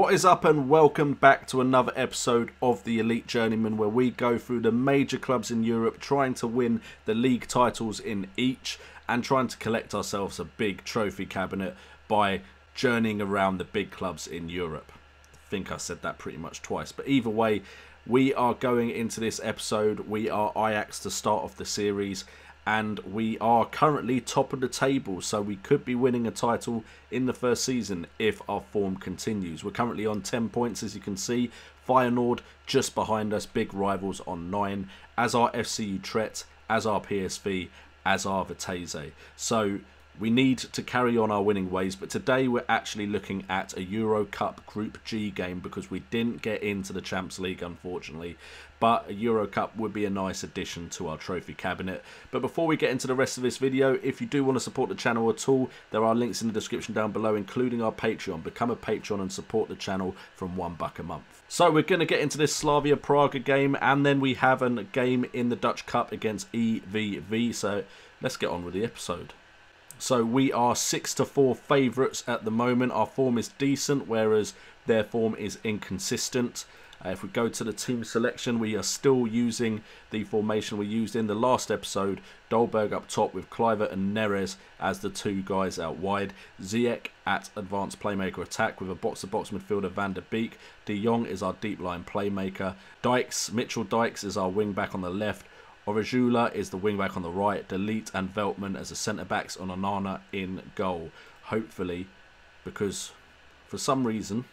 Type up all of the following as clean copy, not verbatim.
What is up, and welcome back to another episode of the Elite Journeyman, where we go through the major clubs in Europe trying to win the league titles in each and trying to collect ourselves a big trophy cabinet by journeying around the big clubs in Europe. I think I said that pretty much twice, but either way, we are going into this episode. We are Ajax to start off the series, and we are currently top of the table, so we could be winning a title in the first season if our form continues. We're currently on 10 points, as you can see. Feyenoord just behind us, big rivals on 9, as are FC Utrecht, as are PSV, as are Vitesse. So we need to carry on our winning ways, but today we're actually looking at a Euro Cup Group G game because we didn't get into the Champions League, unfortunately. But a Euro Cup would be a nice addition to our trophy cabinet. But before we get into the rest of this video, if you do want to support the channel at all, there are links in the description down below, including our Patreon. Become a patron and support the channel from £1 a month. So we're going to get into this Slavia Praga game, and then we have a game in the Dutch Cup against EVV. So let's get on with the episode. So we are 6-4 favourites at the moment. Our form is decent, whereas their form is inconsistent. If we go to the team selection, we are still using the formation we used in the last episode. Dolberg up top with Kluivert and Neres as the two guys out wide. Ziyech at advanced playmaker attack with a box-to-box midfielder Van der Beek. De Jong is our deep line playmaker. Mitchell Dykes is our wing-back on the left. Orejula is the wing-back on the right. Elite and Veltman as the centre-backs, on Onana in goal. Hopefully, because for some reason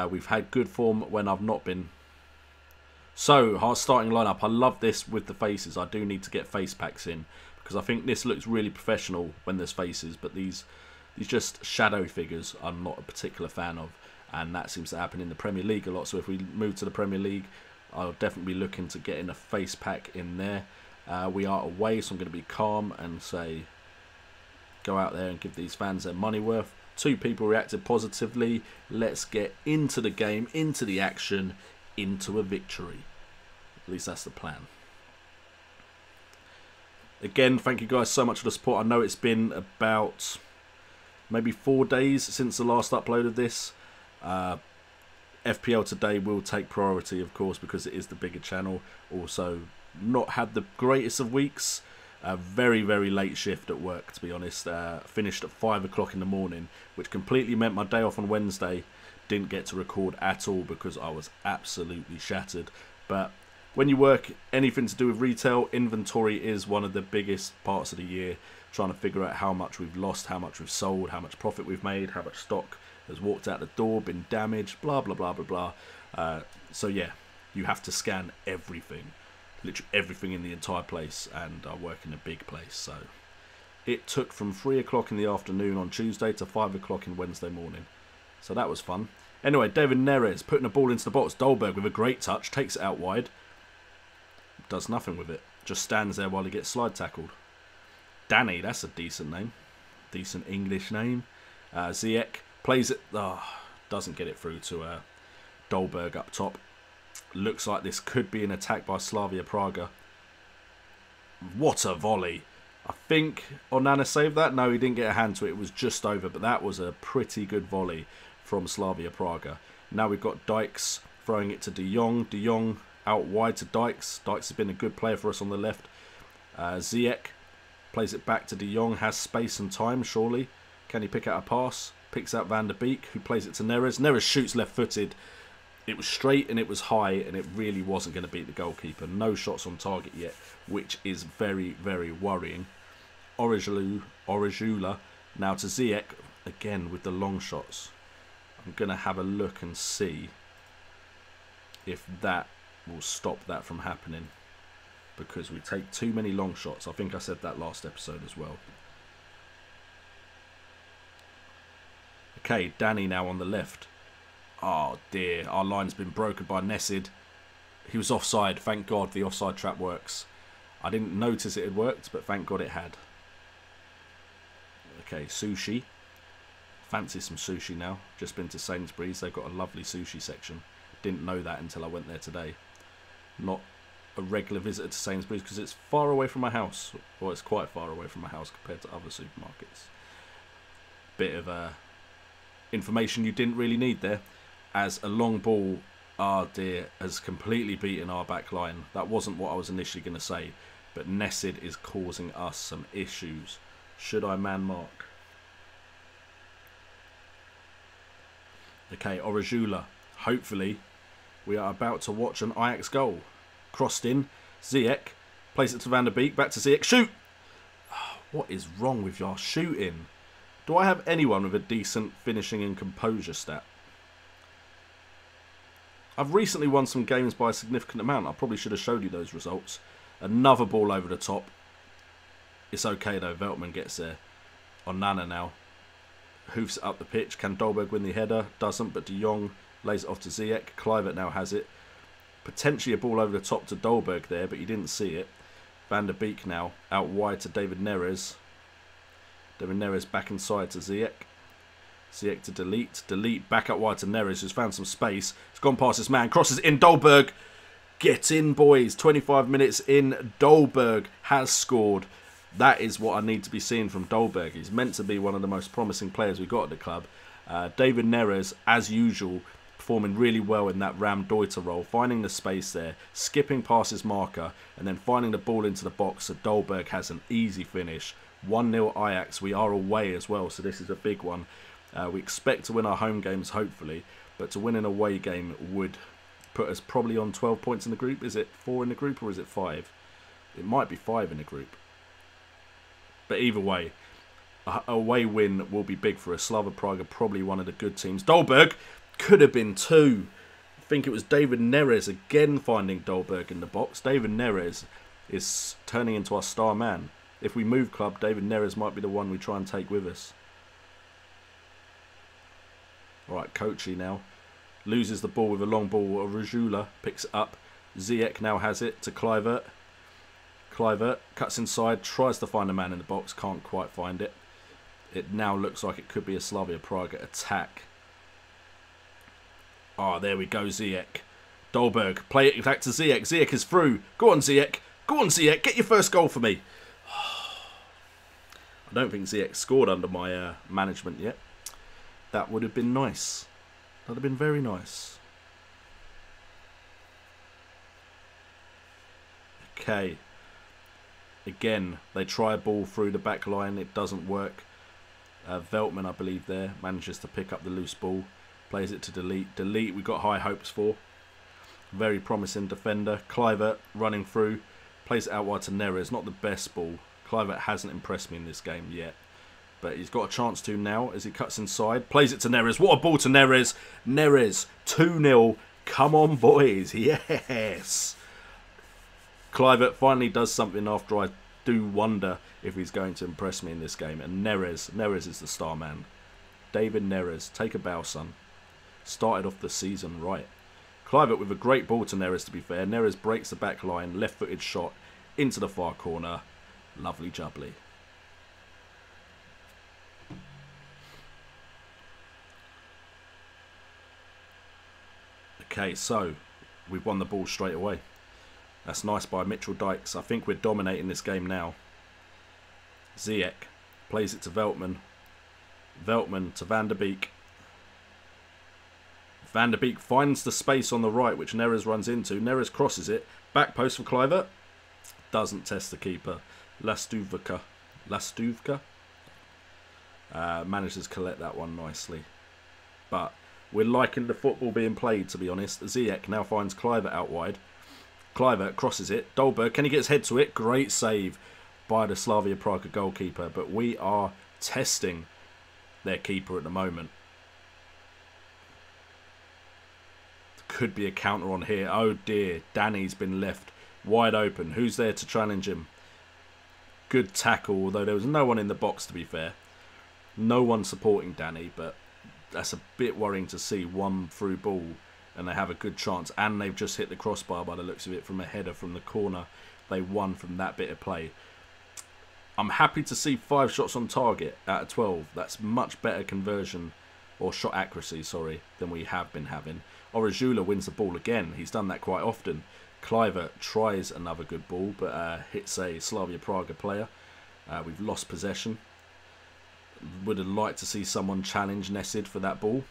we've had good form when I've not been. So, our starting lineup. I love this with the faces. I do need to get face packs in because I think this looks really professional when there's faces, but these just shadow figures I'm not a particular fan of, and that seems to happen in the Premier League a lot. So if we move to the Premier League, I'll definitely be looking to get in a face pack in there. We are away, so I'm going to be calm and say go out there and give these fans their money worth. 2 people reacted positively. Let's get into the game, into the action, into a victory. At least that's the plan. Again, thank you guys so much for the support. I know it's been about maybe 4 days since the last upload of this. FPL today will take priority, of course, because it is the bigger channel. Also, not had the greatest of weeks. A very, very late shift at work, to be honest. Finished at 5 o'clock in the morning, which completely meant my day off on Wednesday didn't get to record at all because I was absolutely shattered. But when you work anything to do with retail, inventory is one of the biggest parts of the year. Trying to figure out how much we've lost, how much we've sold, how much profit we've made, how much stock has walked out the door, been damaged, blah, blah, blah, blah, blah. So yeah, you have to scan everything. Literally everything in the entire place, and I work in a big place, so it took from 3 o'clock in the afternoon on Tuesday to 5 o'clock in Wednesday morning, so that was fun. Anyway, David Neres putting a ball into the box. Dolberg with a great touch, takes it out wide, does nothing with it, just stands there while he gets slide tackled. Danny, that's a decent name, decent English name. Ziyech plays it, doesn't get it through to Dolberg up top. Looks like this could be an attack by Slavia Praga. What a volley. I think Onana saved that. No, he didn't get a hand to it. It was just over, but that was a pretty good volley from Slavia Praga. Now we've got Dykes throwing it to De Jong. De Jong out wide to Dykes. Dykes has been a good player for us on the left. Ziyech plays it back to De Jong. Has space and time, surely. Can he pick out a pass? Picks out Van der Beek, who plays it to Neres. Neres shoots left-footed. It was straight and it was high, and it really wasn't going to beat the goalkeeper. No shots on target yet, which is very, very worrying. Orejula now to Ziyech, again with the long shots. I'm going to have a look and see if that will stop that from happening, because we take too many long shots. I think I said that last episode as well. Okay, Danny now on the left. Oh dear, our line's been broken by Nesid. He was offside, thank God the offside trap works. I didn't notice it had worked, but thank God it had. Okay, sushi. Fancy some sushi now. Just been to Sainsbury's, they've got a lovely sushi section. Didn't know that until I went there today. Not a regular visitor to Sainsbury's because it's far away from my house. Well, it's quite far away from my house compared to other supermarkets. bit of information you didn't really need there, as a long ball, ah dear, has completely beaten our back line. That wasn't what I was initially going to say, but Nessid is causing us some issues. Should I man mark? Okay, Orajula. Hopefully, we are about to watch an Ajax goal. Crossed in. Ziyech. Plays it to Van der Beek. Back to Ziyech. Shoot! Oh, what is wrong with your shooting? Do I have anyone with a decent finishing and composure stat? I've recently won some games by a significant amount. I probably should have showed you those results. Another ball over the top. It's okay though. Veltman gets there. Onana now. Hoofs it up the pitch. Can Dolberg win the header? Doesn't, but De Jong lays it off to Ziyech. Kluivert now has it. Potentially a ball over the top to Dolberg there, but he didn't see it. Van der Beek now out wide to David Neres. David Neres back inside to Ziyech. Ziyech to Delete. Delete back out wide to Neres, who's found some space. It's gone past his man. Crosses in. Dolberg. Get in, boys. 25 minutes in. Dolberg has scored. That is what I need to be seeing from Dolberg. He's meant to be one of the most promising players we've got at the club. David Neres, as usual, performing really well in that Ram Deuter role, finding the space there, skipping past his marker, and then finding the ball into the box so Dolberg has an easy finish. 1-0 Ajax. We are away as well, so this is a big one. We expect to win our home games, hopefully, but to win an away game would put us probably on 12 points in the group. Is it 4 in the group or is it 5? It might be 5 in the group. But either way, a away win will be big for us. Slava Prague are probably one of the good teams. Dolberg could have been 2. I think it was David Neres again finding Dolberg in the box. David Neres is turning into our star man. If we move club, David Neres might be the one we try and take with us. Alright, Kochi now. Loses the ball with a long ball. Rajula picks it up. Ziyech now has it to Kluivert. Kluivert cuts inside, tries to find a man in the box, can't quite find it. It now looks like it could be a Slavia Prague attack. Ah, there we go, Ziyech. Dolberg, play it back to Ziyech. Ziyech is through. Go on, Ziyech. Go on, Ziyech. Get your first goal for me. I don't think Ziyech scored under my management yet. That would have been nice. That would have been very nice. Okay. Again, they try a ball through the back line. It doesn't work. Veltman, I believe, there manages to pick up the loose ball. Plays it to Delete. Delete, we've got high hopes for. Very promising defender. Kluivert running through. Plays it out wide to Neres. Not the best ball. Kluivert hasn't impressed me in this game yet. But he's got a chance to now as he cuts inside. Plays it to Neres. What a ball to Neres. Neres, 2-0. Come on, boys. Yes. Kluivert finally does something after I do wonder if he's going to impress me in this game. And Neres is the star man. David Neres, take a bow, son. Started off the season right. Kluivert with a great ball to Neres, to be fair. Neres breaks the back line, left-footed shot into the far corner. Lovely jubbly. Okay, so we've won the ball straight away. That's nice by Mitchell Dykes. I think we're dominating this game now. Ziyech plays it to Veltman. Veltman to Van der Beek. Van der Beek finds the space on the right, which Neres runs into. Neres crosses it. Back post for Kluivert. Doesn't test the keeper. Lastuvka manages to collect that one nicely. But we're liking the football being played, to be honest. Ziyech now finds Kluivert out wide. Kluivert crosses it. Dolberg, can he get his head to it? Great save by the Slavia Prague goalkeeper. But we are testing their keeper at the moment. Could be a counter on here. Oh dear. Danny's been left wide open. Who's there to challenge him? Good tackle, although there was no one in the box, to be fair. No one supporting Danny, but that's a bit worrying to see. One through ball and they have a good chance, and they've just hit the crossbar by the looks of it from a header from the corner. They won from that bit of play. I'm happy to see 5 shots on target out of 12. That's much better conversion, or shot accuracy, sorry, than we have been having. Orajula wins the ball again. He's done that quite often. Kluivert tries another good ball, but hits a Slavia Prague player. We've lost possession. Would have liked to see someone challenge Nessid for that ball.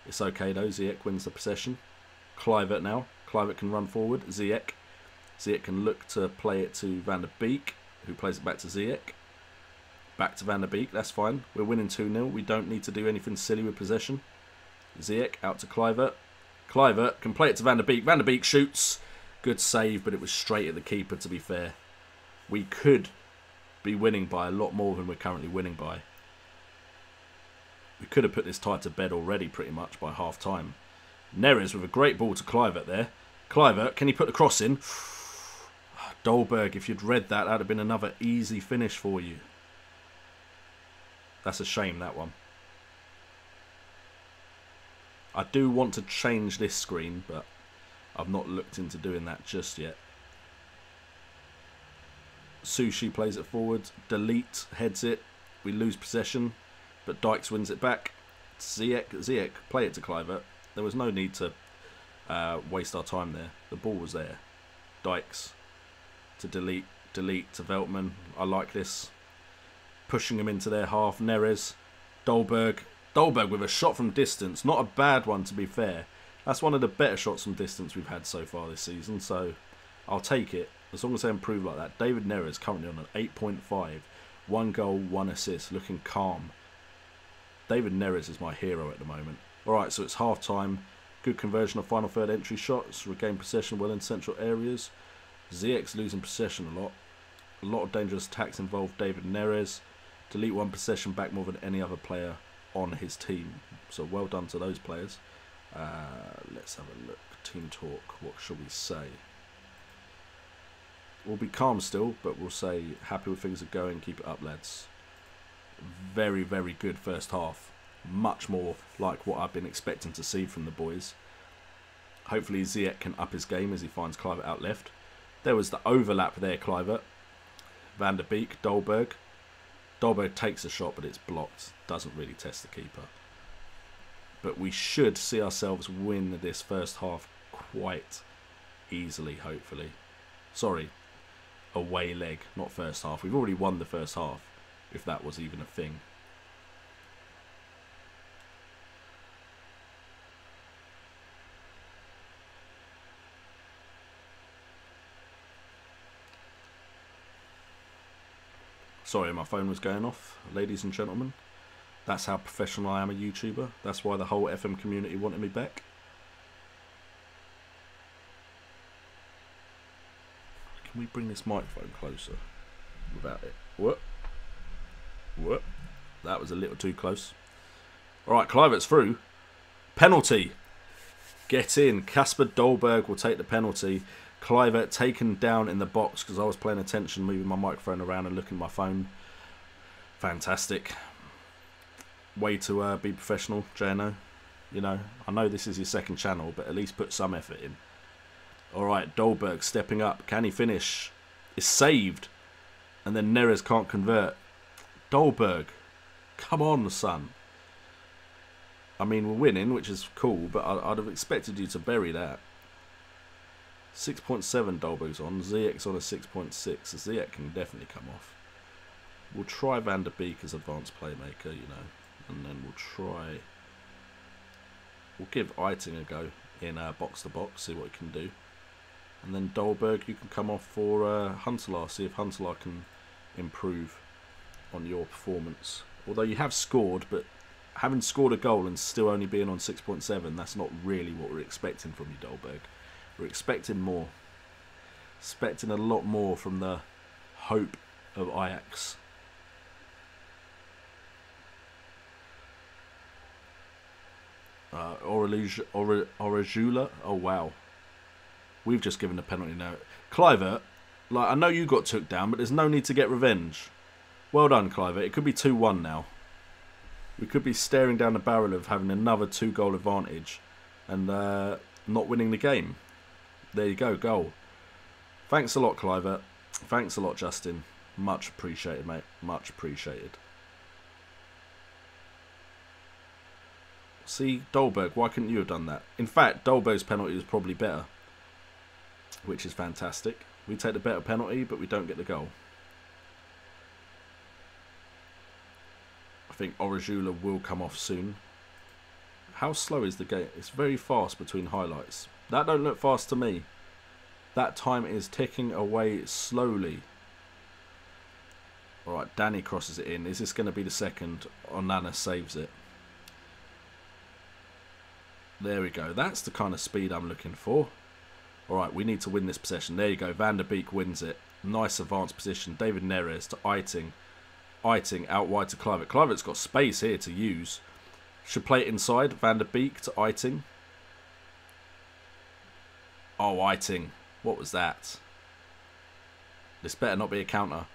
It's okay though. Ziyech wins the possession. Kluivert now. Kluivert can run forward. Ziyech can look to play it to Van der Beek, who plays it back to Ziyech. Back to Van der Beek. That's fine. We're winning 2-0. We don't need to do anything silly with possession. Ziyech out to Kluivert. Kluivert can play it to Van der Beek. Van der Beek shoots. Good save, but it was straight at the keeper, to be fair. We could be winning by a lot more than we're currently winning by. We could have put this tie to bed already pretty much by half time. Neres with a great ball to Kluivert there. Kluivert, can he put the cross in? Dolberg, if you'd read that, that would have been another easy finish for you. That's a shame, that one. I do want to change this screen, but I've not looked into doing that just yet. Sushi plays it forward. Delete heads it. We lose possession, but Dykes wins it back. Ziyech, play it to Kluivert. There was no need to waste our time there. The ball was there. Dykes to delete to Veltman. I like this. Pushing him into their half. Neres. Dolberg with a shot from distance. Not a bad one, to be fair. That's one of the better shots from distance we've had so far this season, so I'll take it as long as they improve like that. David Neres currently on an 8.5. 1 goal, 1 assist, looking calm. David Neres is my hero at the moment. Alright, so it's half time. Good conversion of final third entry shots. Regain possession well in central areas. Ziyech's losing possession a lot. A lot of dangerous attacks involve David Neres. Delete one possession back more than any other player on his team. So well done to those players. Let's have a look. Team talk. What shall we say? We'll be calm still, but we'll say happy with things are going. Keep it up, lads. Very, very good first half. Much more like what I've been expecting to see from the boys. Hopefully Ziyech can up his game as he finds Kluivert out left. There was the overlap there, Kluivert. Van der Beek, Dolberg. Dolberg takes a shot, but it's blocked. Doesn't really test the keeper. But we should see ourselves win this first half quite easily, hopefully. Sorry, away leg, not first half. We've already won the first half, if that was even a thing. Sorry, my phone was going off, ladies and gentlemen. That's how professional I am a YouTuber. That's why the whole FM community wanted me back. Can we bring this microphone closer without it? What? That was a little too close. Alright, Kluivert's through. Penalty. Get in. Kasper Dolberg will take the penalty. Kluivert taken down in the box because I was paying attention, moving my microphone around and looking at my phone. Fantastic. Way to be professional, JNO. You know, I know this is your second channel, but at least put some effort in. Alright, Dolberg stepping up. Can he finish? It's saved. And then Neres can't convert. Dolberg. Come on, son. I mean, we're winning, which is cool, but I'd have expected you to bury that. 6.7 Dolberg's on. Ziyech's on a 6.6. So Ziyech can definitely come off. We'll try Van der Beek as advanced playmaker, you know. And then we'll give Eiting a go in box to box, see what he can do. And then Dolberg, you can come off for Huntelaar, see if Huntelaar can improve on your performance. Although you have scored, but having scored a goal and still only being on 6.7, that's not really what we're expecting from you, Dolberg. We're expecting more. Expecting a lot more from the hope of Ajax. Orejula. Oh, wow. We've just given a penalty now. Kluivert, like, I know you got took down, but there's no need to get revenge. Well done, Kluivert. It could be 2-1 now. We could be staring down the barrel of having another 2-goal advantage and not winning the game. There you go, goal. Thanks a lot, Kluivert. Thanks a lot, Justin. Much appreciated, mate. Much appreciated. See, Dolberg, why couldn't you have done that? In fact, Dolberg's penalty was probably better, which is fantastic. We take the better penalty, but we don't get the goal. I think Orajula will come off soon. How slow is the game? It's very fast between highlights. That don't look fast to me. That time is ticking away slowly. Alright, Danny crosses it in. Is this going to be the second? Onana saves it. There we go. That's the kind of speed I'm looking for. Alright, we need to win this possession. There you go. Van der Beek wins it. Nice advanced position. David Neres to Eiting. Eiting out wide to Kluivert. Kluivert's got space here to use. Should play it inside. Van der Beek to Eiting. Oh, Eiting. What was that? This better not be a counter.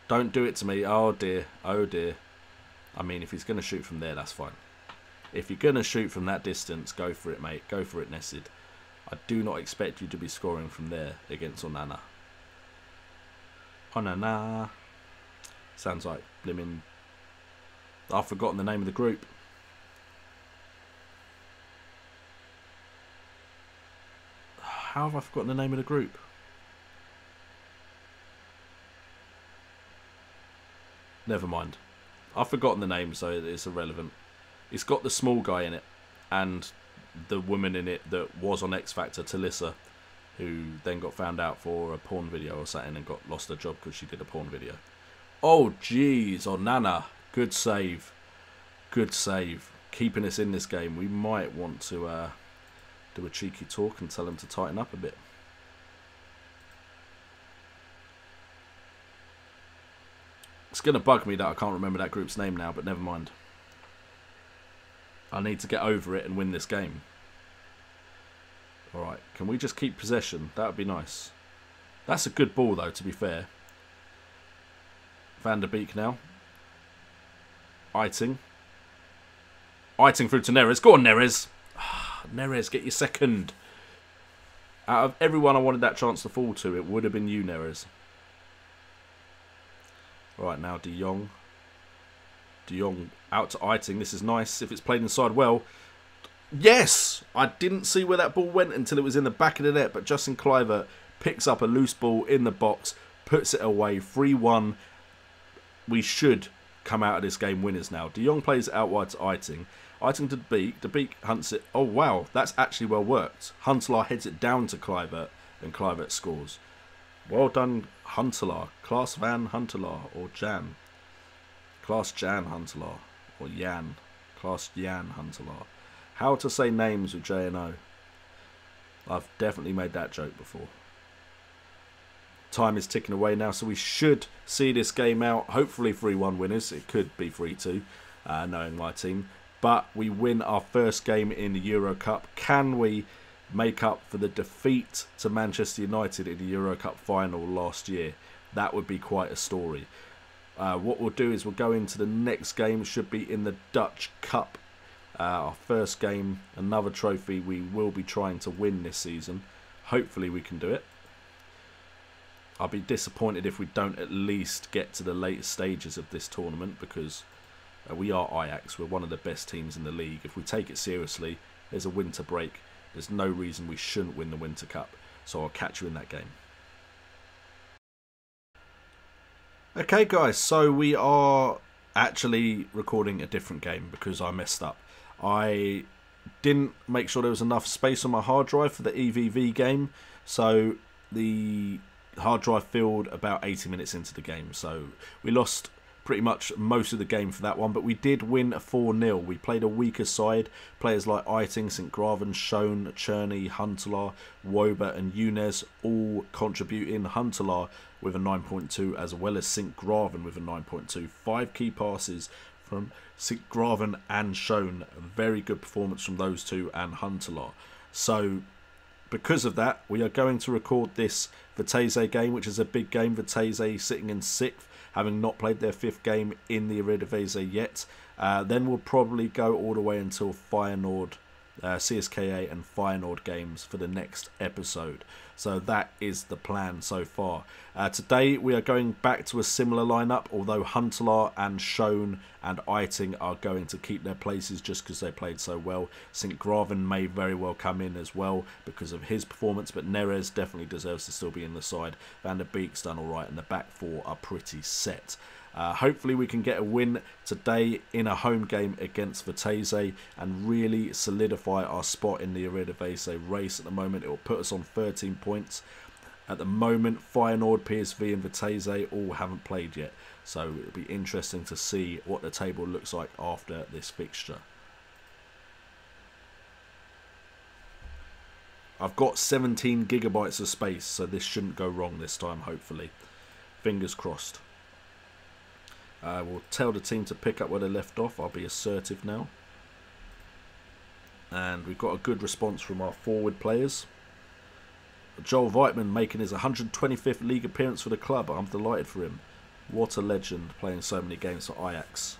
Don't do it to me. Oh, dear. Oh, dear. I mean, if he's going to shoot from there, that's fine. If you're going to shoot from that distance, go for it, mate. Go for it, Nesid. I do not expect you to be scoring from there against Onana. Onana. Sounds like blimmin'... I've forgotten the name of the group. How have I forgotten the name of the group? Never mind. I've forgotten the name, so it's irrelevant. It's got the small guy in it, and the woman in it that was on X Factor, Talissa, who then got found out for a porn video or something and got lost her job because she did a porn video. Oh, jeez. Onana. Good save. Good save. Keeping us in this game. We might want to do a cheeky talk and tell him to tighten up a bit. It's going to bug me that I can't remember that group's name now, but never mind. I need to get over it and win this game. Alright, can we just keep possession? That would be nice. That's a good ball, though, to be fair. Van der Beek now. Eiting. Eiting through to Neres. Go on, Neres. Neres, get your second. Out of everyone I wanted that chance to fall to, it would have been you, Neres. Right, now De Jong. De Jong out to Eiting. This is nice if it's played inside well. Yes! I didn't see where that ball went until it was in the back of the net, but Justin Kluivert picks up a loose ball in the box, puts it away. 3-1. We should come out of this game winners now. De Jong plays it out wide to Eiting. Eiting to De Beek. De Beek hunts it. Oh, wow. That's actually well worked. Huntelaar heads it down to Kluivert, and Kluivert scores. Well done, Huntelaar. Klaas van Huntelaar, or Jan. Klaas Jan Huntelaar, or Jan. Klaas Jan Huntelaar. How to say names with J and O. I've definitely made that joke before. Time is ticking away now, so we should see this game out. Hopefully 3-1 winners. It could be 3-2, knowing my team. But we win our first game in the Euro Cup. Can we make up for the defeat to Manchester United in the Euro Cup final last year? That would be quite a story. What we'll do is we'll go into the next game. Should be in the Dutch Cup. Our first game, another trophy we will be trying to win this season. Hopefully we can do it. I'll be disappointed if we don't at least get to the later stages of this tournament, because we are Ajax. We're one of the best teams in the league. If we take it seriously, there's a winter break. There's no reason we shouldn't win the Winter Cup. So I'll catch you in that game. Okay guys, so we are actually recording a different game because I messed up. I didn't make sure there was enough space on my hard drive for the EVV game. So the hard drive filled about 80 minutes into the game. So we lost pretty much most of the game for that one, but we did win a 4-0. We played a weaker side. Players like Eiting, St. Graven, Schoen, Czerny, Huntelaar, Woba and Younes all contributing. Huntelaar with a 9.2 as well as St. Graven with a 9.2. 5 key passes from St. Graven and Schoen. A very good performance from those two and Huntelaar. So because of that, we are going to record this Vitesse game, which is a big game. Vitesse sitting in 6th, having not played their 5th game in the Eredivisie yet. Then we'll probably go all the way until Feyenoord, CSKA and Feyenoord games for the next episode. So that is the plan so far. Today we are going back to a similar lineup, although Huntelaar and Schoen and Eiting are going to keep their places just because they played so well. St. Graven may very well come in as well because of his performance, but Neres definitely deserves to still be in the side. Van der Beek's done alright, and the back four are pretty set. Hopefully we can get a win today in a home game against Vitesse and really solidify our spot in the Eredivisie race. At the moment, it will put us on 13 points. At the moment, Feyenoord, PSV and Vitesse all haven't played yet. So it'll be interesting to see what the table looks like after this fixture. I've got 17 gigabytes of space, so this shouldn't go wrong this time, hopefully. Fingers crossed. We'll tell the team to pick up where they left off. I'll be assertive now. And we've got a good response from our forward players. Joel Weitman making his 125th league appearance for the club. I'm delighted for him. What a legend, playing so many games for Ajax.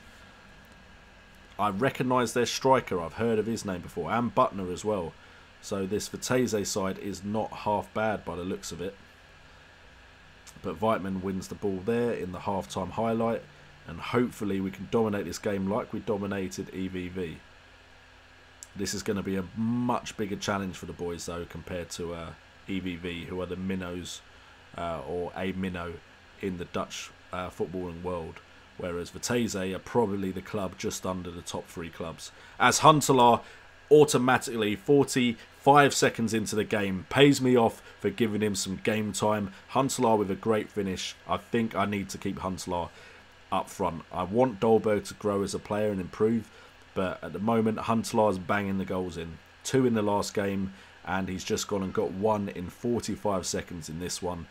I recognise their striker. I've heard of his name before. And Butner as well. So this Vitesse side is not half bad by the looks of it. But Weitman wins the ball there in the half-time highlight. And hopefully we can dominate this game like we dominated EVV. This is going to be a much bigger challenge for the boys though compared to EVV, who are the minnows or a minnow in the Dutch footballing world. Whereas Vitesse are probably the club just under the top 3 clubs. As Huntelaar automatically 45 seconds into the game pays me off for giving him some game time. Huntelaar with a great finish. I think I need to keep Huntelaar up front. I want Dolberg to grow as a player and improve, but at the moment Huntelaar's banging the goals in. 2 in the last game, and he's just gone and got 1 in 45 seconds in this one.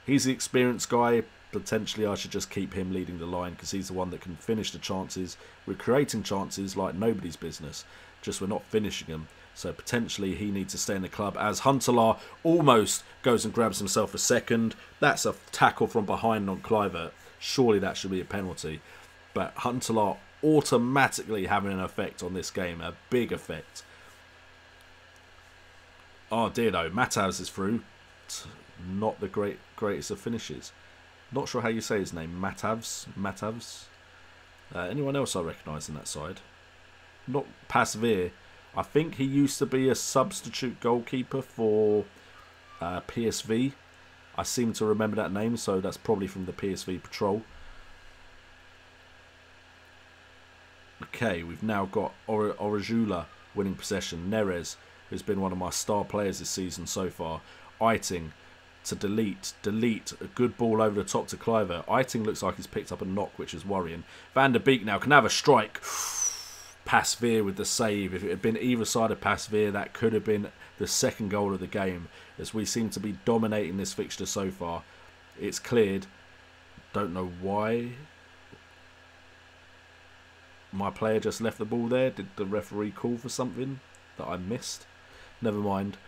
He's the experienced guy. Potentially I should just keep him leading the line because he's the one that can finish the chances. We're creating chances like nobody's business, just we're not finishing them. So potentially he needs to stay in the club, as Huntelaar almost goes and grabs himself a second. That's a tackle from behind on Kluivert. Surely that should be a penalty. But Huntelaar automatically having an effect on this game, a big effect. Oh dear no, Matavs is through. Not the greatest of finishes. Not sure how you say his name. Matavs. Anyone else I recognise in that side? Not Pasveer. I think he used to be a substitute goalkeeper for PSV. I seem to remember that name, so that's probably from the PSV Patrol. Okay, we've now got Orajula winning possession. Neres, who's been one of my star players this season so far. Eiting to delete. A good ball over the top to Kluivert. Eiting looks like he's picked up a knock, which is worrying. Van der Beek now can have a strike. Pasveer with the save. If it had been either side of Pasveer, that could have been the second goal of the game, as we seem to be dominating this fixture so far. It's cleared. Don't know why my player just left the ball there. Did the referee call for something that I missed? Never mind.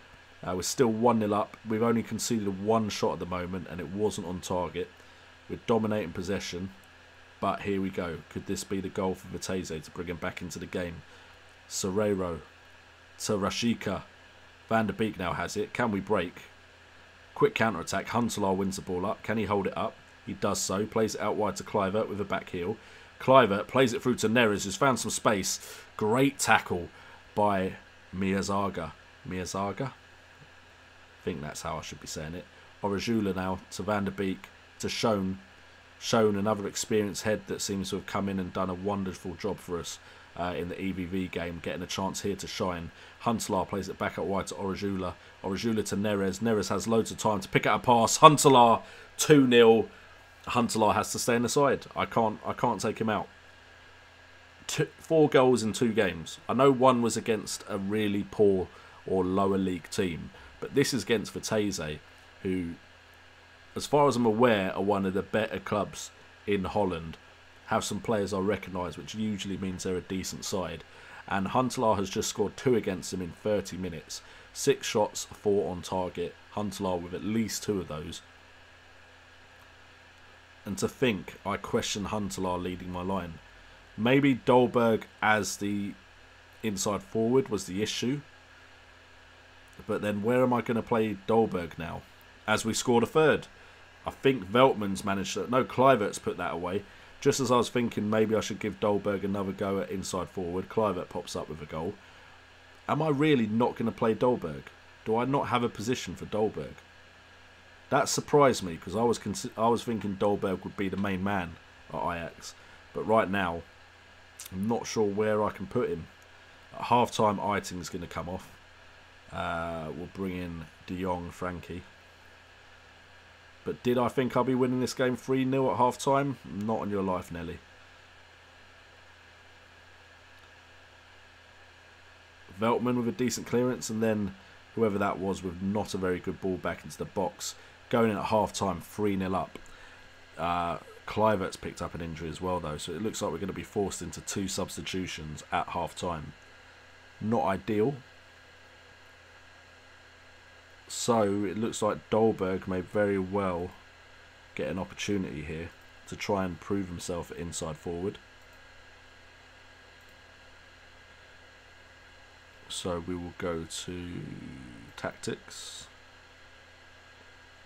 We're still 1-0 up. We've only conceded 1 shot at the moment, and it wasn't on target. We're dominating possession. But here we go. Could this be the goal for Vitesse to bring him back into the game? Serrero to Rashica. Van der Beek now has it. Can we break? Quick counter-attack. Huntelaar wins the ball up. Can he hold it up? He does so. Plays it out wide to Kluivert with a back heel. Kluivert plays it through to Neres, who's found some space. Great tackle by Miyazaga. Miyazaga? I think that's how I should be saying it. Orajula now to Van der Beek to Schoen. Shown another experienced head that seems to have come in and done a wonderful job for us in the EVV game, getting a chance here to shine. Huntelaar plays it back out wide to Orajula. Orajula to Neres. Neres has loads of time to pick out a pass. Huntelaar 2-0. Huntelaar has to stay in the side. I can't take him out. 4 goals in 2 games. I know one was against a really poor or lower league team, but this is against Vitesse, who, as far as I'm aware, are one of the better clubs in Holland. Have some players I recognise, which usually means they're a decent side. And Huntelaar has just scored 2 against them in 30 minutes. 6 shots, 4 on target. Huntelaar with at least 2 of those. And to think, I question Huntelaar leading my line. Maybe Dolberg as the inside forward was the issue. But then where am I going to play Dolberg now? As we scored a 3rd. I think Veltman's managed to... No, Kluivert's put that away. Just as I was thinking maybe I should give Dolberg another go at inside forward, Kluivert pops up with a goal. Am I really not going to play Dolberg? Do I not have a position for Dolberg? That surprised me, because I was thinking Dolberg would be the main man at Ajax. But right now, I'm not sure where I can put him. At half-time, Eiting's going to come off. We'll bring in De Jong, Frankie. But did I think I'll be winning this game 3-0 at half-time? Not on your life, Nelly. Veltman with a decent clearance, and then whoever that was with not a very good ball back into the box. Going in at half-time, 3-0 up. Kluivert's picked up an injury as well, though, so it looks like we're going to be forced into 2 substitutions at half-time. Not ideal. So it looks like Dolberg may very well get an opportunity here to try and prove himself at inside forward. So we will go to tactics,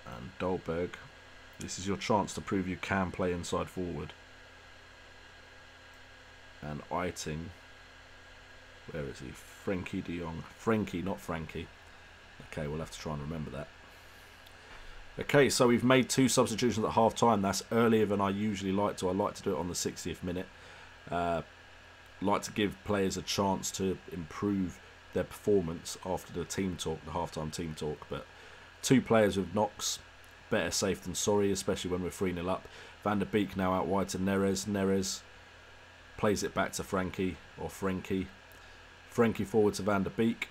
and Dolberg, this is your chance to prove you can play inside forward. And Eiting, where is he? Frankie De Jong. Frankie, not Frankie. Okay, we'll have to try and remember that. Okay, so we've made 2 substitutions at half time. That's earlier than I usually like to. I like to do it on the 60th minute. Like to give players a chance to improve their performance after the team talk, the half-time team talk. But 2 players with knocks, better safe than sorry, especially when we're 3-0 up. Van der Beek now out wide to Neres. Neres plays it back to Frankie, or Frankie. Frankie forward to Van der Beek.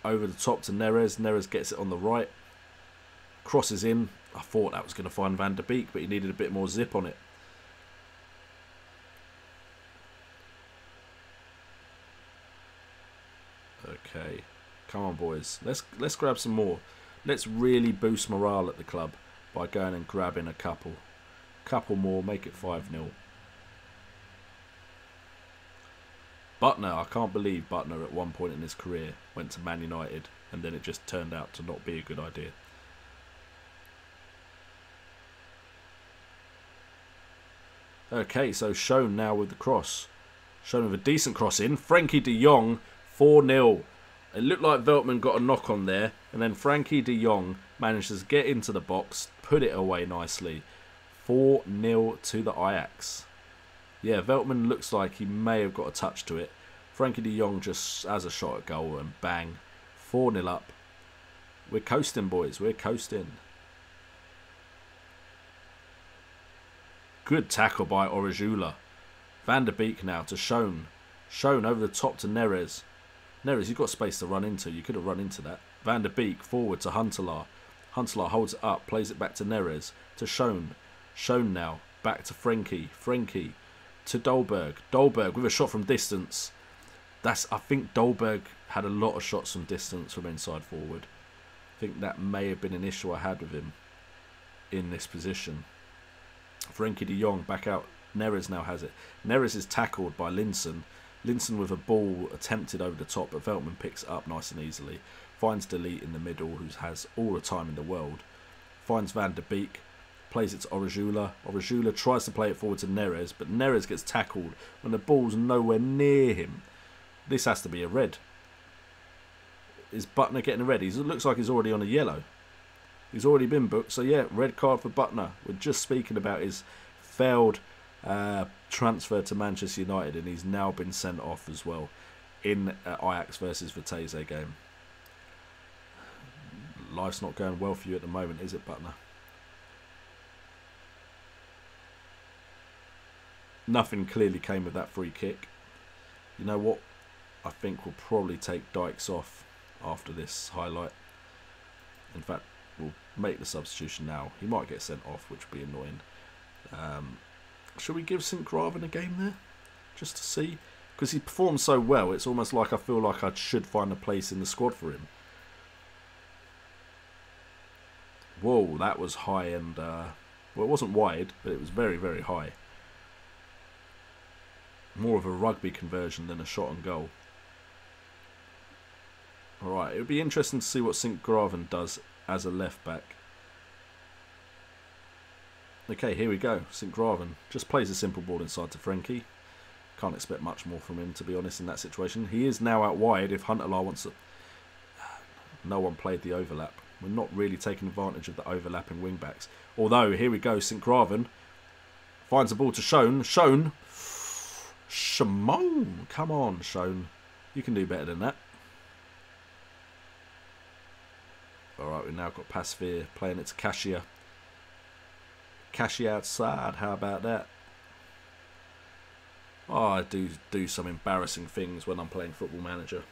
Over the top to Neres. Neres gets it on the right. Crosses in. I thought that was going to find Van der Beek, but he needed a bit more zip on it. Okay, come on, boys. Let's grab some more. Let's really boost morale at the club by going and grabbing a couple more. Make it 5-0. Butner, I can't believe Butner at one point in his career went to Man United and then it just turned out to not be a good idea. Okay, so Schoen now with the cross. Schoen with a decent cross in. Frankie De Jong, 4-0. It looked like Veltman got a knock on there, and then Frankie De Jong manages to get into the box, put it away nicely. 4-0 to the Ajax. Yeah, Veltman looks like he may have got a touch to it. Frankie De Jong just has a shot at goal and bang. 4-0 up. We're coasting, boys. We're coasting. Good tackle by Orejula. Van der Beek now to Schoen. Schoen over the top to Neres. Neres, you've got space to run into. You could have run into that. Van der Beek forward to Huntelaar. Huntelaar holds it up, plays it back to Neres. To Schoen. Schoen now. Back to Frankie. Frankie to Dolberg. Dolberg with a shot from distance. I think Dolberg had a lot of shots from distance from inside forward. I think that may have been an issue I had with him in this position. Frankie De Jong back out. Neres now has it. Neres is tackled by Linson. Linson with a ball attempted over the top, but Veltman picks it up nice and easily. Finds Delete in the middle, who has all the time in the world. Finds Van der Beek. Plays it to Orejula. Orejula tries to play it forward to Neres, but Neres gets tackled when the ball's nowhere near him. This has to be a red. Is Butner getting a red? It looks like he's already on a yellow. He's already been booked, so yeah, red card for Butner. We're just speaking about his failed transfer to Manchester United, and he's now been sent off as well in Ajax versus Vitesse game. Life's not going well for you at the moment, is it, Butner? Nothing clearly came of that free kick. You know what? I think we'll probably take Dykes off after this highlight. In fact, we'll make the substitution now. He might get sent off, which would be annoying. Should we give St. Graven a game there? Just to see? Because he performed so well, it's almost like I feel like I should find a place in the squad for him. Whoa, that was high and... well, it wasn't wide, but it was very, very high. More of a rugby conversion than a shot on goal. Alright, it would be interesting to see what St. Graven does as a left back. Okay, here we go. St. Graven just plays a simple ball inside to Frankie. Can't expect much more from him, to be honest, in that situation. He is now out wide if Huntelaar wants to... No one played the overlap. We're not really taking advantage of the overlapping wing backs. Although, here we go, St. Graven Finds the ball to Schoen. Schoen. Shimon. Come on, Schoen. You can do better than that. Alright, we've now got Pasveer playing it to Kasia. Kasia outside. How about that? Oh, I do some embarrassing things when I'm playing Football Manager.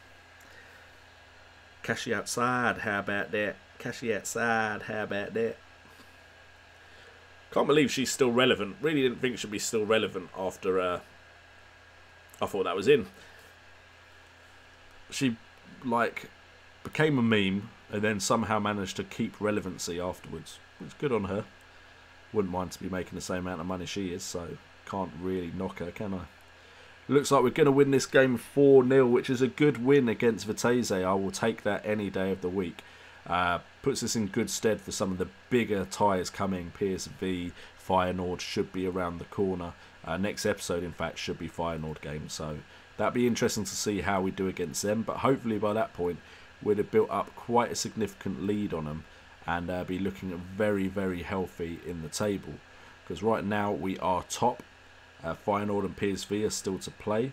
Kasia outside. How about that? Kasia outside. How about that? Can't believe she's still relevant. Really didn't think she'd be still relevant after I thought that was in. She like became a meme and then somehow managed to keep relevancy afterwards. It's good on her. Wouldn't mind to be making the same amount of money she is, so can't really knock her, can I? Looks like we're going to win this game 4-0, which is a good win against Vitesse. I will take that any day of the week. Puts us in good stead for some of the bigger ties coming. PSV, Feyenoord should be around the corner. Next episode, in fact, should be Feyenoord game. So that'd be interesting to see how we do against them. But hopefully by that point, we'd have built up quite a significant lead on them and be looking at very, very healthy in the table. Because right now we are top. Feyenoord and PSV are still to play.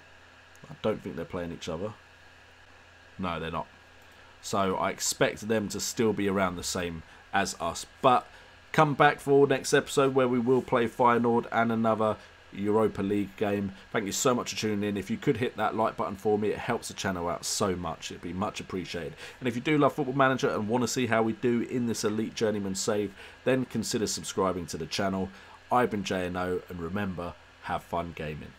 I don't think they're playing each other. No, they're not. So I expect them to still be around the same as us. But come back for next episode where we will play Feyenoord and another Europa League game. Thank you so much for tuning in. If you could hit that like button for me, it helps the channel out so much. It'd be much appreciated. And if you do love Football Manager and want to see how we do in this Elite Journeyman save, then consider subscribing to the channel. I've been JNO, and remember, have fun gaming.